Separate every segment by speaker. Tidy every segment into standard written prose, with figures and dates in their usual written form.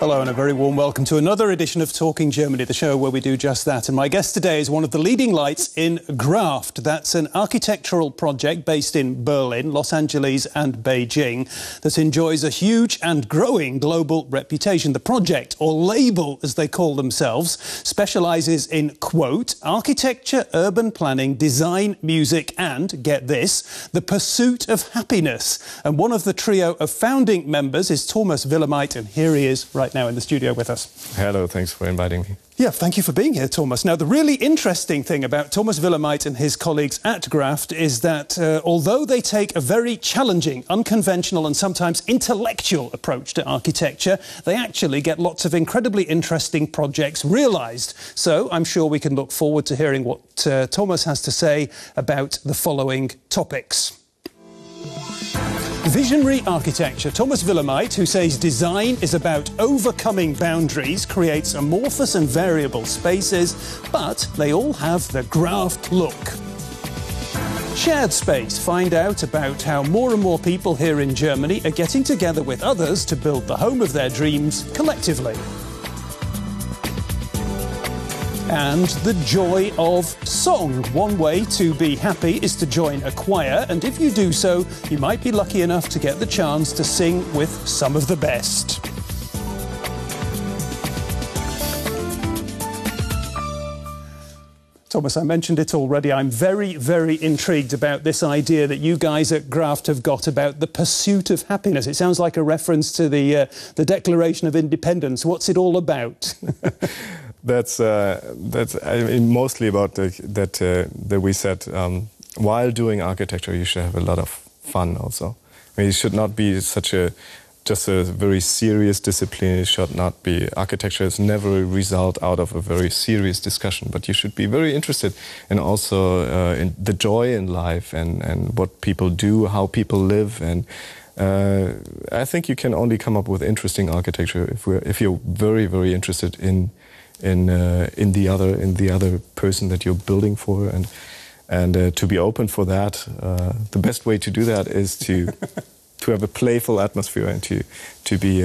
Speaker 1: Hello and a very warm welcome to another edition of Talking Germany, the show where we do just that. And my guest today is one of the leading lights in Graft. That's an architectural project based in Berlin, Los Angeles and Beijing that enjoys a huge and growing global reputation. The project, or label as they call themselves, specialises in, quote, architecture, urban planning, design, music and, get this, the pursuit of happiness. And one of the trio of founding members is Thomas Willemeit, and here he is right now in the studio with us.
Speaker 2: Hello, thanks for inviting me.
Speaker 1: Yeah, thank you for being here, Thomas. Now, the really interesting thing about Thomas Willemeit and his colleagues at Graft is that although they take a very challenging, unconventional and sometimes intellectual approach to architecture, they actually get lots of incredibly interesting projects realised. So I'm sure we can look forward to hearing what Thomas has to say about the following topics. Visionary architecture. Thomas Willemeit, who says design is about overcoming boundaries, creates amorphous and variable spaces, but they all have the Graft look. Shared space. Find out about how more and more people here in Germany are getting together with others to build the home of their dreams collectively. And the joy of song. One way to be happy is to join a choir, and if you do so, you might be lucky enough to get the chance to sing with some of the best. Thomas, I mentioned it already. I'm very, very intrigued about this idea that you guys at Graft have got about the pursuit of happiness. It sounds like a reference to the Declaration of Independence. What's it all about?
Speaker 2: That's I mean, mostly about that we said while doing architecture you should have a lot of fun also. I mean, it should not be just a very serious discipline. It should not be, architecture is never a result out of a very serious discussion, but you should be very interested in also in the joy in life and what people do, how people live, and I think you can only come up with interesting architecture if you're very, very interested in the other person that you're building for, and to be open for that. The best way to do that is to have a playful atmosphere and to be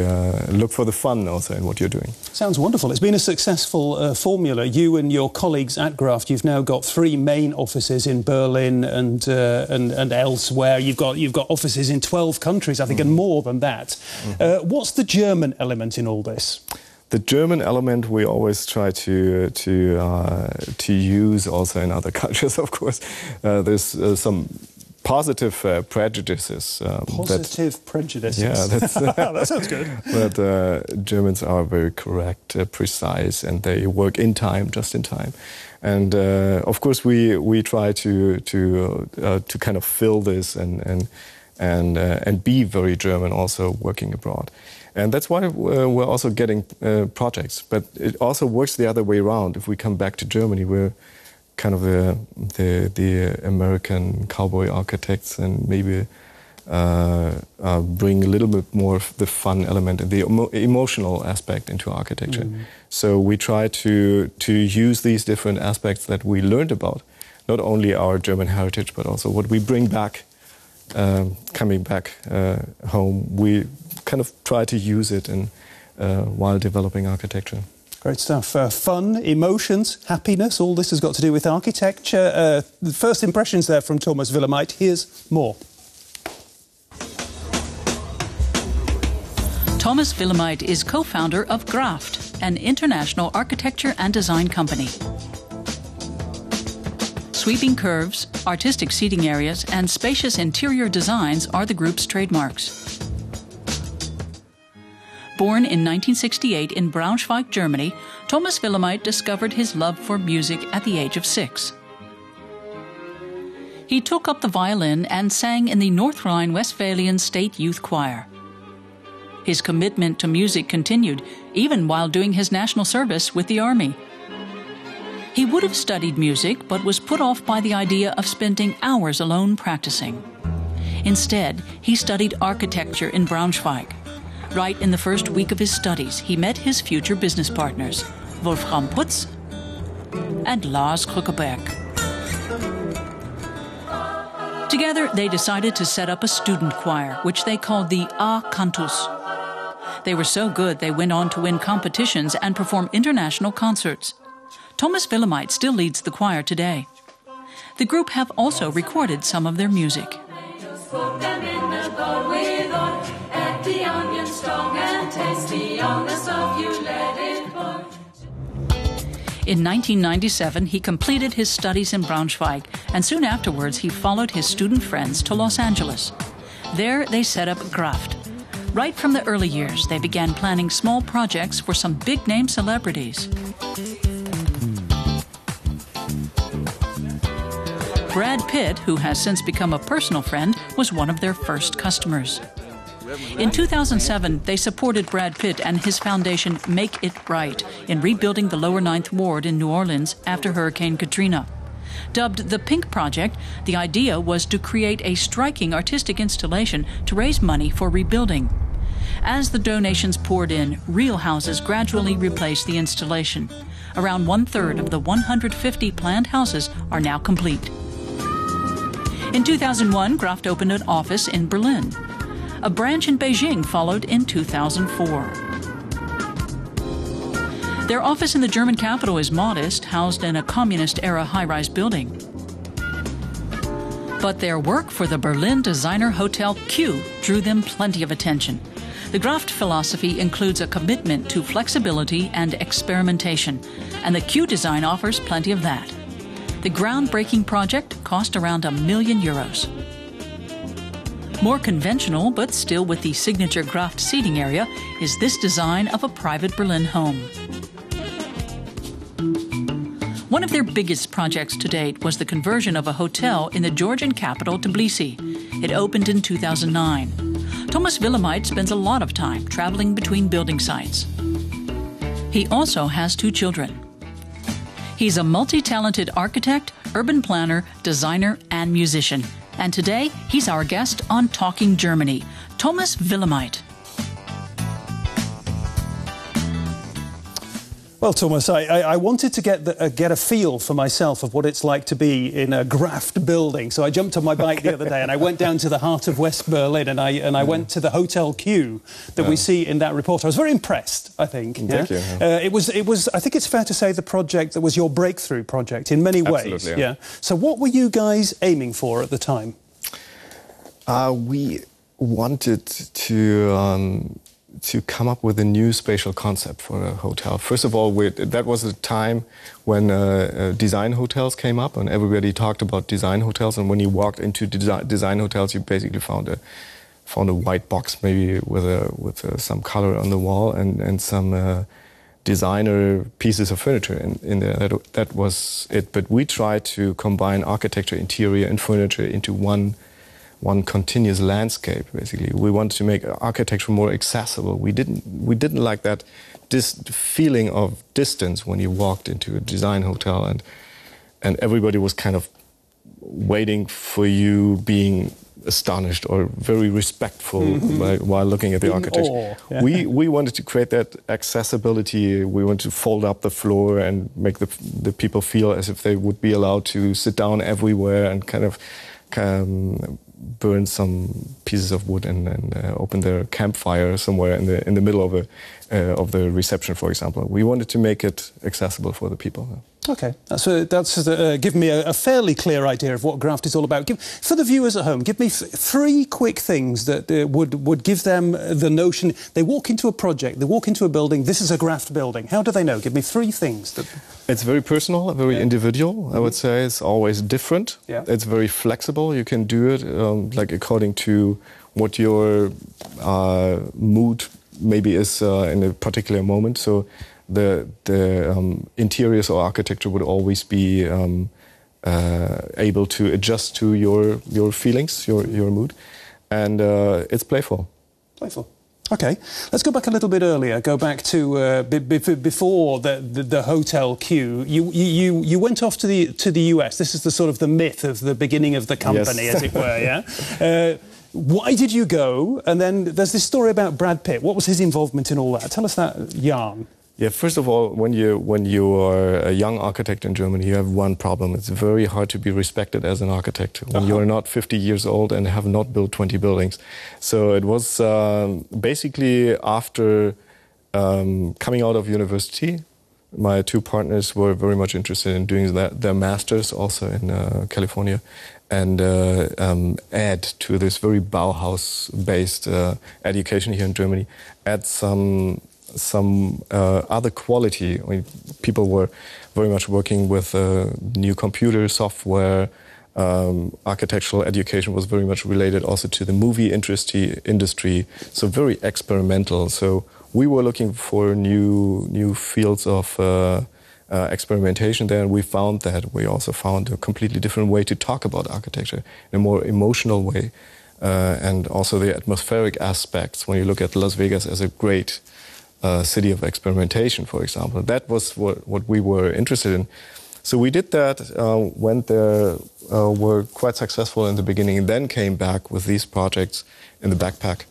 Speaker 2: look for the fun also in what you're doing.
Speaker 1: Sounds wonderful. It's been a successful formula. You and your colleagues at Graft, you've now got 3 main offices in Berlin and elsewhere. You've got offices in 12 countries, I think, and more than that. What's the German element in all this?
Speaker 2: The German element we always try to use also in other cultures, of course. There's some positive prejudices.
Speaker 1: Positive prejudices.
Speaker 2: Yeah, that's,
Speaker 1: that sounds good.
Speaker 2: But Germans are very correct, precise, and they work in time, just in time. And of course, we try to kind of fill this and be very German, also working abroad. And that's why we're also getting projects. But it also works the other way around. If we come back to Germany, we're kind of the American cowboy architects, and maybe bring a little bit more of the fun element and the emotional aspect into architecture. So we try to use these different aspects that we learned about, not only our German heritage, but also what we bring back, coming back home. We kind of try to use it while developing architecture.
Speaker 1: Great stuff. Fun, emotions, happiness, all this has got to do with architecture. The first impressions there from Thomas Willemeit. Here's more.
Speaker 3: Thomas Willemeit is co-founder of Graft, an international architecture and design company. Sweeping curves, artistic seating areas, and spacious interior designs are the group's trademarks. Born in 1968 in Braunschweig, Germany, Thomas Willemeit discovered his love for music at the age of 6. He took up the violin and sang in the North Rhine-Westphalian State Youth Choir. His commitment to music continued, even while doing his national service with the army. He would have studied music, but was put off by the idea of spending hours alone practicing. Instead, he studied architecture in Braunschweig. Right in the first week of his studies, he met his future business partners, Wolfram Putz and Lars Krückeberg. Together, they decided to set up a student choir, which they called the A Cantus. They were so good they went on to win competitions and perform international concerts. Thomas Willemeit still leads the choir today. The group have also recorded some of their music. In 1997, he completed his studies in Braunschweig, and soon afterwards he followed his student friends to Los Angeles. There they set up Graft. Right from the early years, they began planning small projects for some big-name celebrities. Brad Pitt, who has since become a personal friend, was one of their first customers. In 2007, they supported Brad Pitt and his foundation Make It Right in rebuilding the Lower Ninth Ward in New Orleans after Hurricane Katrina. Dubbed the Pink Project, the idea was to create a striking artistic installation to raise money for rebuilding. As the donations poured in, real houses gradually replaced the installation. Around 1/3 of the 150 planned houses are now complete. In 2001, Graft opened an office in Berlin. A branch in Beijing followed in 2004. Their office in the German capital is modest, housed in a communist-era high-rise building. But their work for the Berlin designer Hotel Q drew them plenty of attention. The Graft philosophy includes a commitment to flexibility and experimentation, and the Q design offers plenty of that. The groundbreaking project cost around €1 million. More conventional, but still with the signature Graft seating area, is this design of a private Berlin home. One of their biggest projects to date was the conversion of a hotel in the Georgian capital Tbilisi. It opened in 2009. Thomas Willemeit spends a lot of time traveling between building sites. He also has 2 children. He's a multi-talented architect, urban planner, designer, and musician. And today, he's our guest on Talking Germany, Thomas Willemeit.
Speaker 1: Well, Thomas, I wanted to get a feel for myself of what it's like to be in a Graft building. So I jumped on my bike the other day and I went down to the heart of West Berlin and I went to the Hotel Q that we see in that report. I was very impressed, I think.
Speaker 2: Thank you.
Speaker 1: It was. I think it's fair to say the project that was your breakthrough project in many ways.
Speaker 2: Absolutely, yeah.
Speaker 1: So what were you guys aiming for at the time?
Speaker 2: We wanted to come up with a new spatial concept for a hotel. First of all, that was a time when design hotels came up, and everybody talked about design hotels. And when you walked into design hotels, you basically found a white box, maybe with some color on the wall and some designer pieces of furniture in there. That was it. But we tried to combine architecture, interior, and furniture into one continuous landscape. Basically, we wanted to make architecture more accessible. We didn't like that feeling of distance when you walked into a design hotel, and everybody was kind of waiting for you, being astonished or very respectful while looking at the architecture. Yeah. We wanted to create that accessibility. We wanted to fold up the floor and make the people feel as if they would be allowed to sit down everywhere and kind of burn some pieces of wood and open their campfire somewhere in the middle of the reception, for example. We wanted to make it accessible for the people.
Speaker 1: Okay, that's given me a fairly clear idea of what Graft is all about. For the viewers at home, give me 3 quick things that would give them the notion. They walk into a project, they walk into a building, this is a Graft building. How do they know? Give me 3 things.
Speaker 2: It's very personal, very individual, I would say. It's always different. Yeah. It's very flexible. You can do it like according to what your mood maybe is in a particular moment. So the interiors or architecture would always be able to adjust to your feelings, your mood, and it's playful.
Speaker 1: Playful. OK, let's go back a little bit earlier, go back to before the hotel queue. You went off to the US. This is the sort of the myth of the beginning of the company, yes. As it were, yeah? Why did you go? And then there's this story about Brad Pitt. What was his involvement in all that? Tell us that yarn.
Speaker 2: Yeah, first of all, when you are a young architect in Germany, you have one problem. It's very hard to be respected as an architect when you're not 50 years old and have not built 20 buildings. So it was basically after coming out of university, my two partners were very much interested in doing their masters also in California and add to this very Bauhaus-based education here in Germany, add some other quality. I mean, people were very much working with new computer software. Architectural education was very much related also to the movie industry, so very experimental. So we were looking for new fields of experimentation there, and we found that. We also found a completely different way to talk about architecture, in a more emotional way, and also the atmospheric aspects. When you look at Las Vegas as a great city of experimentation, for example. That was what we were interested in. So we did that, went there, were quite successful in the beginning, and then came back with these projects in the backpack.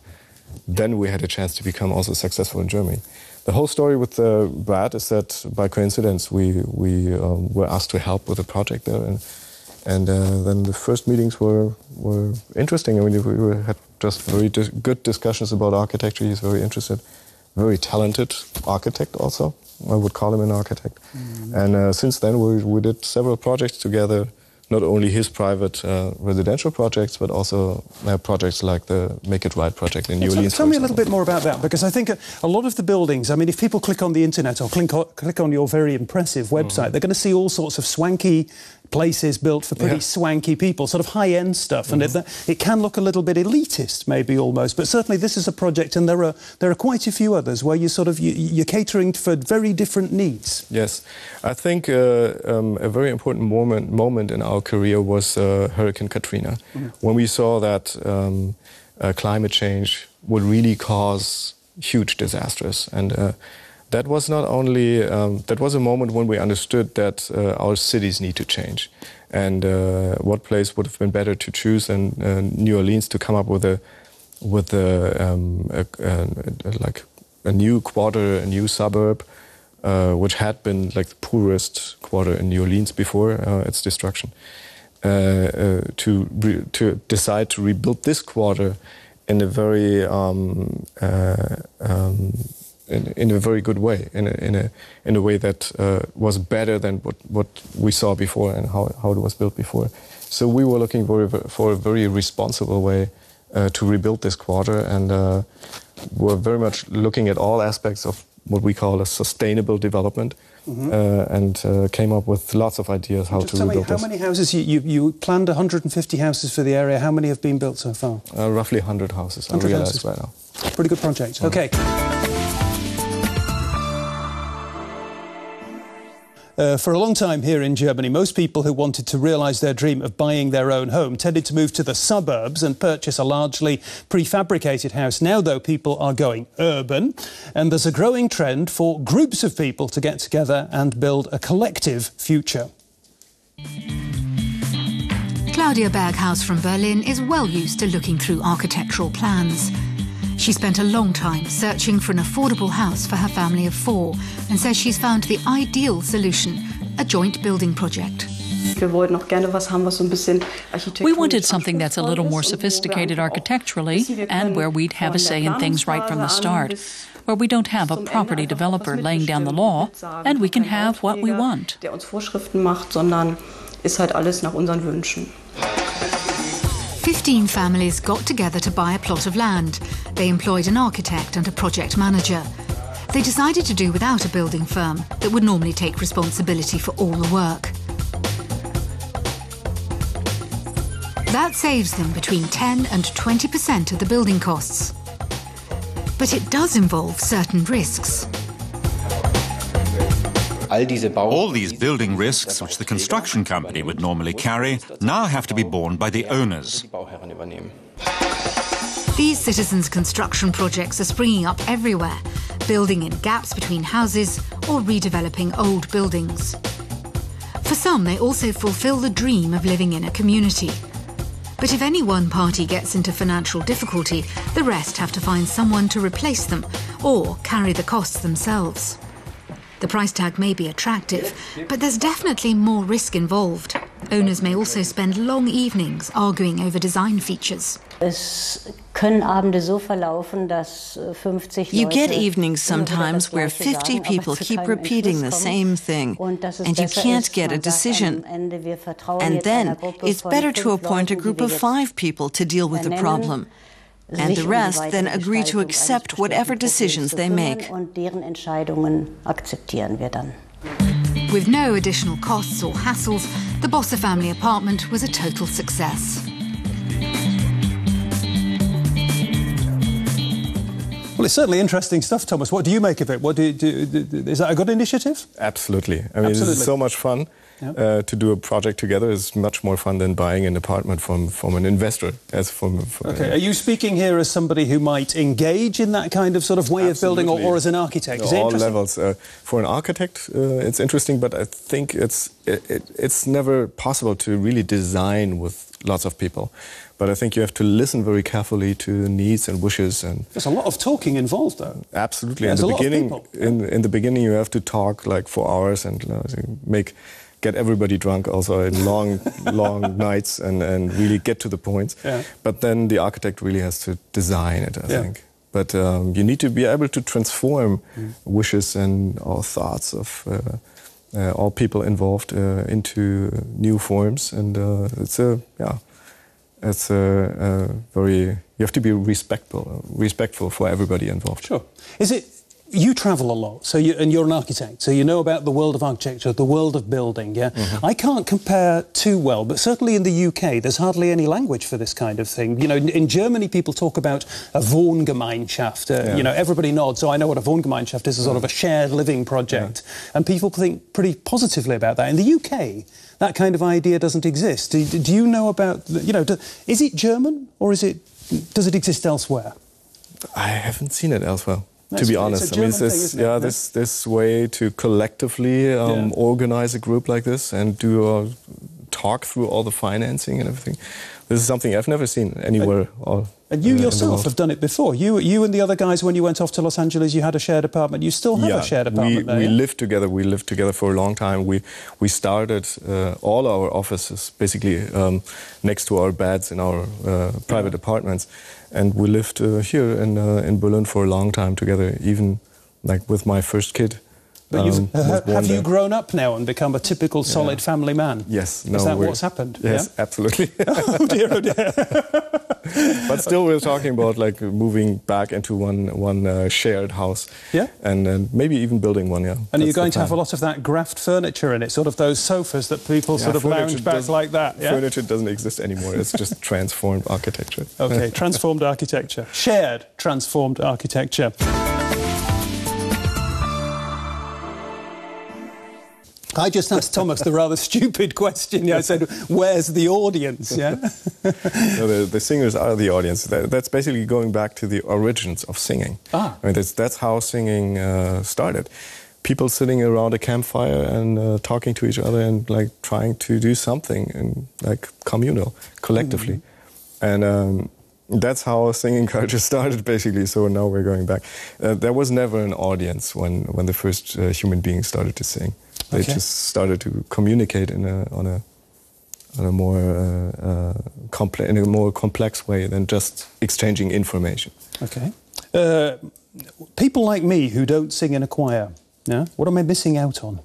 Speaker 2: Then we had a chance to become also successful in Germany. The whole story with Brad is that by coincidence we were asked to help with a project there, and then the first meetings were interesting. I mean, we had just very good discussions about architecture. He's very interested. Very talented architect also. I would call him an architect. And since then we did several projects together, not only his private residential projects, but also projects like the Make It Right project in New Orleans.
Speaker 1: Tell me a little bit more about that, because I think a lot of the buildings, I mean, if people click on the internet or click on your very impressive website, they're going to see all sorts of swanky places built for pretty swanky people, sort of high-end stuff, and it can look a little bit elitist, maybe almost. But certainly this is a project, and there are quite a few others where you're catering for very different needs.
Speaker 2: Yes, I think a very important moment in our career was Hurricane Katrina, when we saw that climate change would really cause huge disasters, and that was not only, that was a moment when we understood that our cities need to change. And what place would have been better to choose than New Orleans to come up with like a new quarter, a new suburb, which had been like the poorest quarter in New Orleans before its destruction. To decide to rebuild this quarter in a very in a very good way, in a way that was better than what we saw before and how it was built before. So we were looking for a very responsible way to rebuild this quarter, and we're very much looking at all aspects of what we call a sustainable development, and came up with lots of ideas how to rebuild this.
Speaker 1: How many houses? You planned 150 houses for the area. How many have been built so far?
Speaker 2: Roughly 100 houses, I realize right now.
Speaker 1: Pretty good project. OK. For a long time here in Germany, most people who wanted to realise their dream of buying their own home tended to move to the suburbs and purchase a largely prefabricated house. Now, though, people are going urban, and there's a growing trend for groups of people to get together and build a collective future.
Speaker 4: Claudia Berghaus from Berlin is well used to looking through architectural plans. She spent a long time searching for an affordable house for her family of 4 and says she's found the ideal solution, a joint building project.
Speaker 3: We wanted something that's a little more sophisticated architecturally and where we'd have a say in things right from the start, where we don't have a property developer laying down the law and we can have what we want.
Speaker 4: 15 families got together to buy a plot of land. They employed an architect and a project manager. They decided to do without a building firm that would normally take responsibility for all the work. That saves them between 10 and 20% of the building costs. But it does involve certain risks.
Speaker 5: All these building risks, which the construction company would normally carry, now have to be borne by the owners.
Speaker 4: These citizens' construction projects are springing up everywhere, building in gaps between houses or redeveloping old buildings. For some, they also fulfill the dream of living in a community. But if any one party gets into financial difficulty, the rest have to find someone to replace them or carry the costs themselves. The price tag may be attractive, but there's definitely more risk involved. Owners may also spend long evenings arguing over design features.
Speaker 6: You get evenings sometimes where 50 people keep repeating the same thing, and you can't get a decision. And then it's better to appoint a group of 5 people to deal with the problem. And the rest then agree to accept whatever decisions they make.
Speaker 4: With no additional costs or hassles, the Bosse family apartment was a total success.
Speaker 1: Well, it's certainly interesting stuff, Thomas. What do you make of it? Is that a good initiative?
Speaker 2: Absolutely. I mean,
Speaker 1: Absolutely.
Speaker 2: This is so much fun.
Speaker 1: Yeah.
Speaker 2: To do a project together is much more fun than buying an apartment from an investor.
Speaker 1: Okay. Are you speaking here as somebody who might engage in that kind of sort of way
Speaker 2: Absolutely.
Speaker 1: of building, or as an architect? Is it
Speaker 2: all
Speaker 1: interesting?
Speaker 2: levels. For an architect, it's interesting, but I think it's never possible to really design with lots of people. But I think you have to listen very carefully to the needs and wishes. And
Speaker 1: there's a lot of talking involved, though.
Speaker 2: Absolutely.
Speaker 1: There's
Speaker 2: in the
Speaker 1: a lot of
Speaker 2: beginning,
Speaker 1: people.
Speaker 2: in the beginning, you have to talk like for hours and get everybody drunk also in long nights and really get to the point.
Speaker 1: Yeah.
Speaker 2: But then the architect really has to design it, I think. But you need to be able to transform wishes and all thoughts of all people involved into new forms, and it's a very, you have to be respectful for everybody involved.
Speaker 1: Sure. Is it? You travel a lot, and you're an architect, so you know about the world of architecture, the world of building, yeah? Mm-hmm. I can't compare too well, but certainly in the UK, there's hardly any language for this kind of thing. You know, in Germany, people talk about a Wohngemeinschaft. You know, everybody nods, I know what a Wohngemeinschaft is, a sort of a shared living project. Yeah. And people think pretty positively about that. In the UK, that kind of idea doesn't exist. Do you know about, is it German, or does it exist elsewhere?
Speaker 2: I haven't seen it elsewhere.
Speaker 1: No,
Speaker 2: to be honest,
Speaker 1: I mean, it's
Speaker 2: this way to collectively organize a group like this and do talk through all the financing and everything. This is something I've never seen anywhere.
Speaker 1: And you yourself have done it before. You and the other guys, when you went off to Los Angeles, you had a shared apartment. You still have a shared apartment there.
Speaker 2: We lived together. We lived together for a long time. We started all our offices basically next to our beds in our private apartments. And we lived here in Berlin for a long time together, even like with my first kid.
Speaker 1: But have you grown up now and become a typical solid family man?
Speaker 2: Yes.
Speaker 1: Is that what's happened?
Speaker 2: Yes, absolutely.
Speaker 1: Oh dear, oh dear.
Speaker 2: But still, we're talking about like moving back into one shared house. Yeah. And maybe even building one. Yeah.
Speaker 1: And are you going to have a lot of that Graft furniture in it? Sort of those sofas that people sort of lounge back like that. Yeah?
Speaker 2: Furniture doesn't exist anymore. It's just transformed architecture.
Speaker 1: Okay, transformed architecture, shared transformed architecture. I just asked Thomas the rather stupid question. I said, where's the audience? Yeah.
Speaker 2: No, the singers are the audience. That's basically going back to the origins of singing. I mean, that's how singing started. People sitting around a campfire and talking to each other and like trying to do something and like communal, collectively. And that's how singing culture started, basically. So now we're going back. There was never an audience when the first human beings started to sing. They just started to communicate in a more complex way than just exchanging information. Okay.
Speaker 1: People like me who don't sing in a choir, what am I missing out on?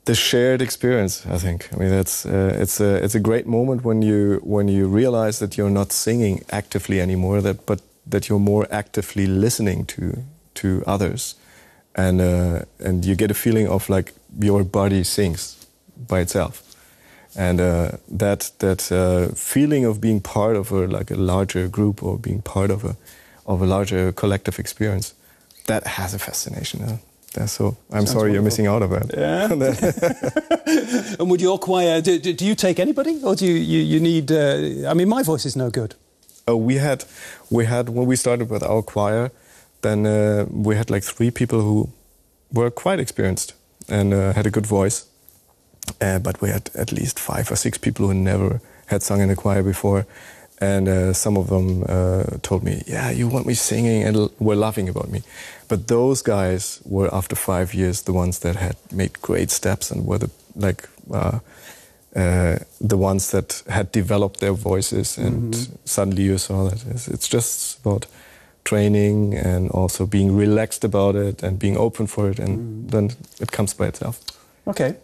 Speaker 2: The shared experience, I think. I mean, it's a great moment when you realize that you're not singing actively anymore, but that you're more actively listening to others. And you get a feeling of like your body sings by itself, and that feeling of being part of a larger group or being part of a larger collective experience, that has a fascination. So I'm sorry you're missing out on that.
Speaker 1: Yeah. And would your choir? Do you take anybody, or do you need? I mean, my voice is no good.
Speaker 2: We had when we started with our choir, then we had like 3 people who were quite experienced and had a good voice. But we had at least 5 or 6 people who never had sung in a choir before. And some of them told me, yeah, you want me singing, and were laughing about me. But those guys were, after 5 years, the ones that had made great steps and were the ones that had developed their voices. And suddenly you saw that it's just about training and also being relaxed about it and being open for it, and then it comes by itself.
Speaker 1: Okay.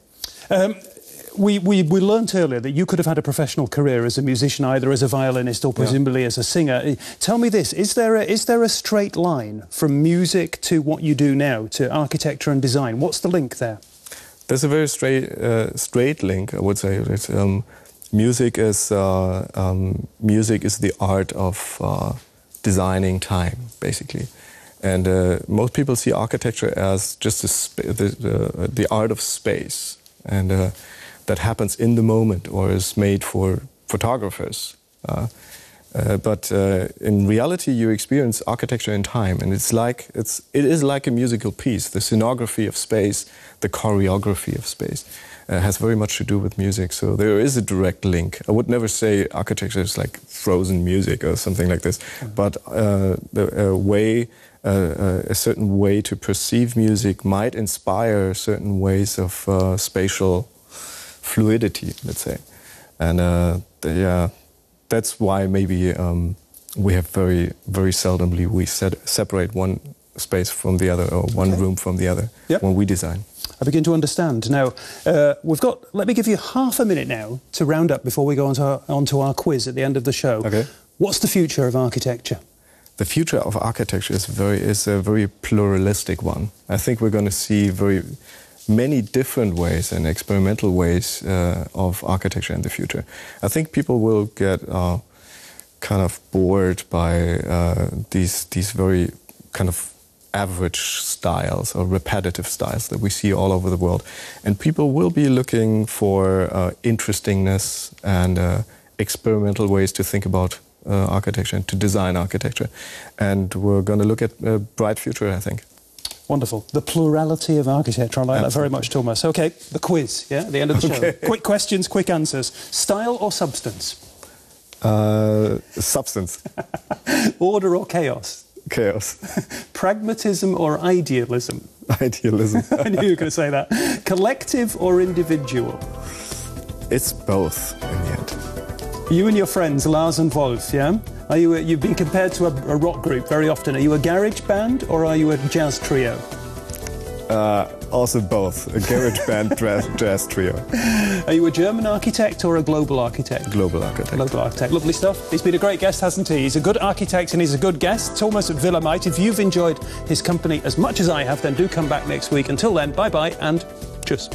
Speaker 1: We learnt earlier that you could have had a professional career as a musician, either as a violinist or presumably as a singer. Tell me this, is there a straight line from music to what you do now, to architecture and design? What's the link there?
Speaker 2: There's a very straight link, I would say. Music is the art of designing time, basically. And most people see architecture as just the art of space, and that happens in the moment or is made for photographers. But in reality, you experience architecture in time, and it is like a musical piece. The scenography of space, the choreography of space, has very much to do with music. So there is a direct link. I would never say architecture is like frozen music or something like this, but a certain way to perceive music might inspire certain ways of spatial fluidity, let's say. And that's why maybe we have very, very seldomly we separate one space from the other, or one room from the other when we design.
Speaker 1: I begin to understand. Now, let me give you half a minute now to round up before we go onto our quiz at the end of the show.
Speaker 2: Okay.
Speaker 1: What's the future of architecture?
Speaker 2: The future of architecture is a very pluralistic one. I think we're going to see very many different ways and experimental ways of architecture in the future. I think people will get kind of bored by these very kind of average styles or repetitive styles that we see all over the world. And people will be looking for interestingness and experimental ways to think about architecture and to design architecture. And we're going to look at a bright future, I think.
Speaker 1: Wonderful. The plurality of architecture. I like that very much, Thomas. OK, the quiz, at the end of the show. Quick questions, quick answers. Style or substance?
Speaker 2: Substance.
Speaker 1: Order or chaos?
Speaker 2: Chaos.
Speaker 1: Pragmatism or idealism?
Speaker 2: Idealism.
Speaker 1: I knew you were going to say that. Collective or individual?
Speaker 2: It's both, in the end.
Speaker 1: You and your friends, Lars and Wolf, yeah? You've been compared to a rock group very often. Are you a garage band or are you a jazz trio?
Speaker 2: Also both. A garage band jazz trio.
Speaker 1: Are you a German architect or a global architect?
Speaker 2: Global architect.
Speaker 1: Global architect. Lovely stuff. He's been a great guest, hasn't he? He's a good architect and he's a good guest. Thomas Willemeit. If you've enjoyed his company as much as I have, then do come back next week. Until then, bye-bye and tschüss.